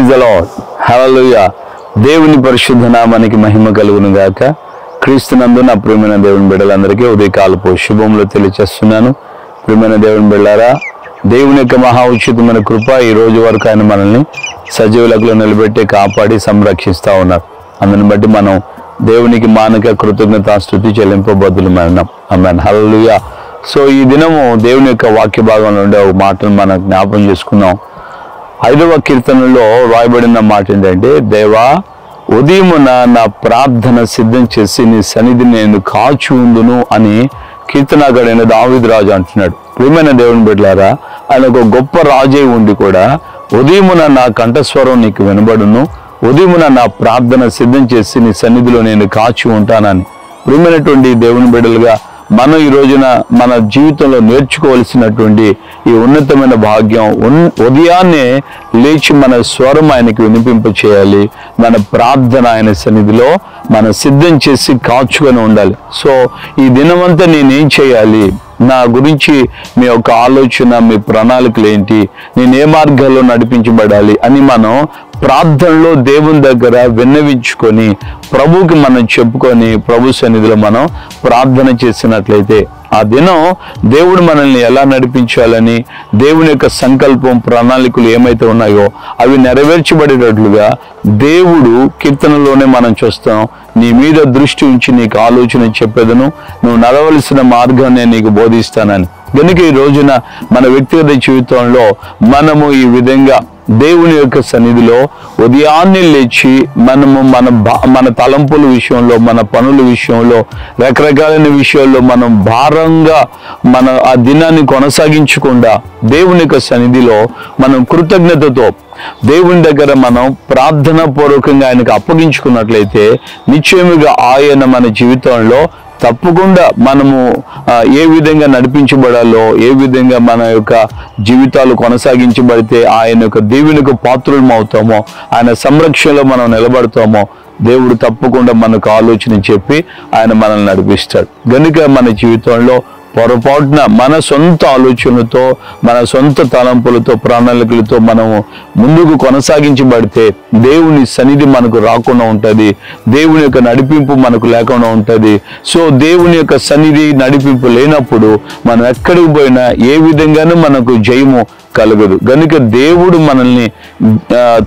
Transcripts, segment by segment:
Praise the lord, హల్లెలూయా. దేవుని పరిశుద్ధ నామానికి మహిమ కలుగును గాక. క్రీస్తునందు నా ప్రియమైన దేవుని బిడ్డలందరికీ ఉదయకాలపు శుభములు తెలియచేస్తున్నాను. ప్రియమైన దేవుని బిడ్డలారా, దేవుని యొక్క మహా ఉచితమైన కృప ఈ రోజు వరకు ఆయన మనల్ని సజీవులకు నిలబెట్టి కాపాడి సంరక్షిస్తూ ఉన్నారు. అందుని బట్టి మనం దేవునికి మానక కృతజ్ఞతాస్తుతి చెల్లింపబద్దులమైనాం. ఆమేన్, హల్లెలూయా. సో ఈ దినము దేవుని యొక్క వాక్య భాగంలో ఉండే ఒక మాటను మనం జ్ఞాపం చేసుకున్నాం. 5వ కీర్తనలో రాయబడిన మాట ఏంటంటే, దేవా ఉదయమున నా ప్రార్థన సిద్ధం చేసి నీ సన్నిధిని నేను కాచి ఉందును అని కీర్తనాగాడైన దావీదు రాజు అంటున్నాడు. ప్రియమైన దేవుని బిడ్డలారా, ఆయన ఒక గొప్ప రాజై ఉండి కూడా ఉదయమున నా కంఠస్వరం నీకు వినబడును, ఉదయమున నా ప్రార్థన సిద్ధం చేసి నీ సన్నిధిలో నేను కాచి ఉంటానని. ప్రియమైనటువంటి దేవుని బిడ్డలుగా మనం ఈ రోజున మన జీవితంలో నేర్చుకోవాల్సినటువంటి ఈ ఉన్నతమైన భాగ్యం, ఉదయాన్నే లేచి మన స్వరం ఆయనకి వినిపింప చేయాలి. మన ప్రార్థన ఆయన సన్నిధిలో మనం సిద్ధం చేసి కాచుకొని ఉండాలి. సో ఈ దినమంతా నేనేం చేయాలి, నా గురించి మీ యొక్క ఆలోచన, మీ ప్రణాళికలు ఏంటి, నేను ఏ మార్గాల్లో నడిపించబడాలి అని మనం ప్రార్థనలో దేవుని దగ్గర విన్నవించుకొని ప్రభువుకి మనం చెప్పుకొని ప్రభు సన్నిధిలో మనం ప్రార్థన చేసినట్లయితే ఆ దినం దేవుడు మనల్ని ఎలా నడిపించాలని, దేవుని యొక్క సంకల్పం, ప్రణాళికలు ఏమైతే ఉన్నాయో అవి నెరవేర్చబడేటట్లుగా దేవుడు కీర్తనలోనే మనం చూస్తాం. నీ మీద దృష్టి ఉంచి నీకు ఆలోచన చెప్పేదను, నువ్వు నడవలసిన మార్గాన్ని నీకు బోధిస్తానని. కనుక ఈ రోజున మన వ్యక్తిగత జీవితంలో మనము ఈ విధంగా దేవుని యొక్క సన్నిధిలో ఉదయాన్నే లేచి మనము మన తలంపుల విషయంలో, మన పనుల విషయంలో, రకరకాలైన విషయాల్లో మనం భారంగా మన ఆ దినాన్ని కొనసాగించకుండా దేవుని యొక్క సన్నిధిలో మనం కృతజ్ఞతతో దేవుని దగ్గర మనం ప్రార్థనా పూర్వకంగా ఆయనకు అప్పగించుకున్నట్లయితే నిశ్చయముగా ఆయన మన జీవితంలో తప్పకుండా మనము ఏ విధంగా నడిపించబడాలో, ఏ విధంగా మన యొక్క జీవితాలు కొనసాగించబడితే ఆయన యొక్క దేవునికి పాత్రులం అవుతామో, ఆయన సంరక్షణలో మనం నిలబడతామో దేవుడు తప్పకుండా మనకు ఆలోచన చెప్పి ఆయన మనల్ని నడిపిస్తాడు. గనుక మన జీవితంలో పొరపాటున మన సొంత ఆలోచనలతో, మన సొంత తలంపులతో, ప్రణాళికలతో మనము ముందుకు కొనసాగించబడితే దేవుని సన్నిధి మనకు రాకుండా ఉంటుంది, దేవుని యొక్క నడిపింపు మనకు లేకుండా ఉంటుంది. సో దేవుని యొక్క సన్నిధి నడిపింపు లేనప్పుడు మనం ఎక్కడికి పోయినా ఏ విధంగానూ మనకు జయము కలగదు. కనుక దేవుడు మనల్ని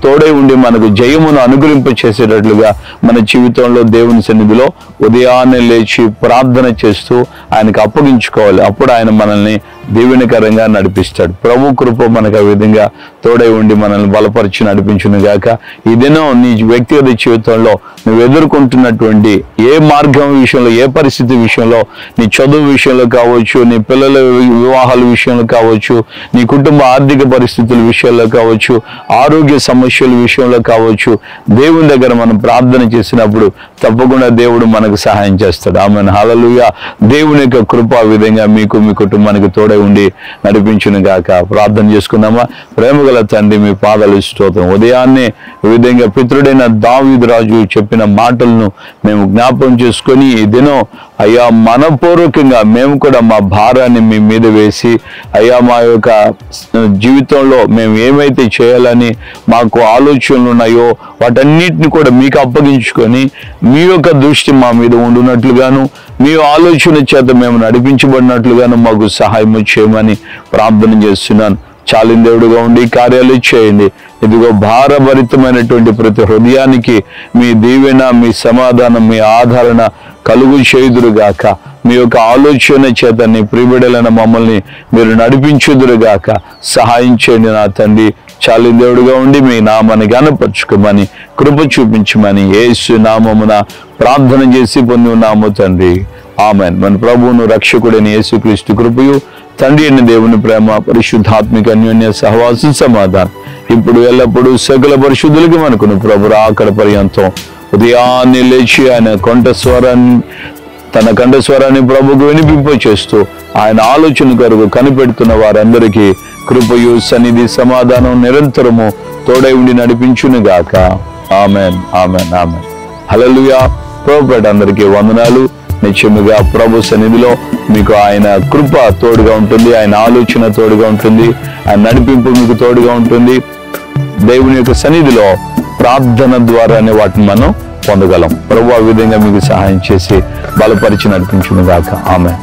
తోడై ఉండి మనకు జయమును అనుగ్రహింప చేసేటట్లుగా మన జీవితంలో దేవుని సన్నిధిలో ఉదయాన్నే లేచి ప్రార్థన చేస్తూ ఆయనకు అప్పగించుకోవాలి. అప్పుడు ఆయన మనల్ని దీవెనకరంగా నడిపిస్తాడు. ప్రభు కృప మనకు ఆ విధంగా తోడై ఉండి మనల్ని బలపరిచి నడిపించును గాక. ఈ దినం నీ వ్యక్తిగత జీవితంలో నువ్వు ఎదుర్కొంటున్నటువంటి ఏ మార్గం విషయంలో, ఏ పరిస్థితి విషయంలో, నీ చదువు విషయంలో కావచ్చు, నీ పిల్లల వివాహాల విషయంలో కావచ్చు, నీ కుటుంబ ఆర్థిక పరిస్థితుల విషయంలో కావచ్చు, ఆరోగ్య సమస్యల విషయంలో కావచ్చు, దేవుని దగ్గర మనం ప్రార్థన చేసినప్పుడు తప్పకుండా దేవుడు మనకు సహాయం చేస్తాడు. ఆమేన్, హల్లెలూయా. దేవుని యొక్క కృప ఆ విధంగా మీకు, మీ కుటుంబానికి తోడై ఉండి నడిపించును గాక. ప్రార్థన చేసుకుందామా? ప్రేమగల తండ్రి, మీ పాదాలు స్తోత్రం. ఉదయాన్నే ఈ విధంగా పితృడైన దావీదు రాజు చెప్పిన మాటలను మేము జ్ఞాపకం చేసుకొని ఈ దినం అయ్యా మనపూర్వకంగా మేము కూడా మా భారాన్ని మీ మీద వేసి అయ్యా మా యొక్క జీవితంలో మేము ఏమైతే చేయాలని మాకు ఆలోచనలు ఉన్నాయో వాటన్నిటిని కూడా మీకు అప్పగించుకొని మీ యొక్క దృష్టి మా మీద ఉండునట్లుగాను, మీ ఆలోచన చేత మేము నడిపించబడినట్లుగాను మాకు సహాయం చేయమని ప్రార్థన చేస్తున్నాను. చాలిన దేవుడుగా ఉండి కార్యాలు చేయండి. ఇదిగో భారభరితమైనటువంటి ప్రతి హృదయానికి మీ దీవెన, మీ సమాధానం, మీ ఆదరణ కలుగు చేయుదురుగాక. మీ యొక్క ఆలోచన చేత నీ ప్రియబిడ్డలైన మమ్మల్ని మీరు నడిపించుదురుగాక. సహాయం చేయండి నా తండ్రి. చాలిన దేవుడుగా ఉండి మీ నామాన్ని ఘనపరచుకోమని, కృప చూపించమని యేసు నామమున ప్రార్థన చేసి పొంది ఉన్నాము తండ్రి. ఆమేన్. మన ప్రభువును రక్షకుడైన యేసుక్రీస్తు కృపయు, తండ్రి అయిన దేవుని ప్రేమ, పరిశుద్ధాత్మిక అన్యోన్య సహవాసం, సమాధానం ఇప్పుడు ఎల్లప్పుడూ సకల పరిశుద్ధులకి మనకును ప్రభు అక్కడ పర్యంతం. ఉదయాన్నే లేచి ఆయన తన కంఠస్వరాన్ని ప్రభుకు వినిపింప చేస్తూ ఆయన ఆలోచన కొరకు కనిపెడుతున్న వారందరికీ కృపయు, సన్నిధి, సమాధానం నిరంతరము తోడై ఉండి నడిపించును గాక. ఆమేన్, ఆమేన్, ఆమేన్. హల్లెలూయా. ప్రభుపేట అందరికీ వందనాలు. నిత్యముగా ప్రభు సన్నిధిలో మీకు ఆయన కృప తోడుగా ఉంటుంది, ఆయన ఆలోచన తోడుగా ఉంటుంది, ఆయన నడిపింపు మీకు తోడుగా ఉంటుంది. దేవుని యొక్క సన్నిధిలో ప్రార్థన ద్వారానే వాటిని మనం పొందగలం. ప్రభువు ఆ విధంగా మీకు సహాయం చేసి బలపరిచి నడిపించును గాక. ఆమేన్.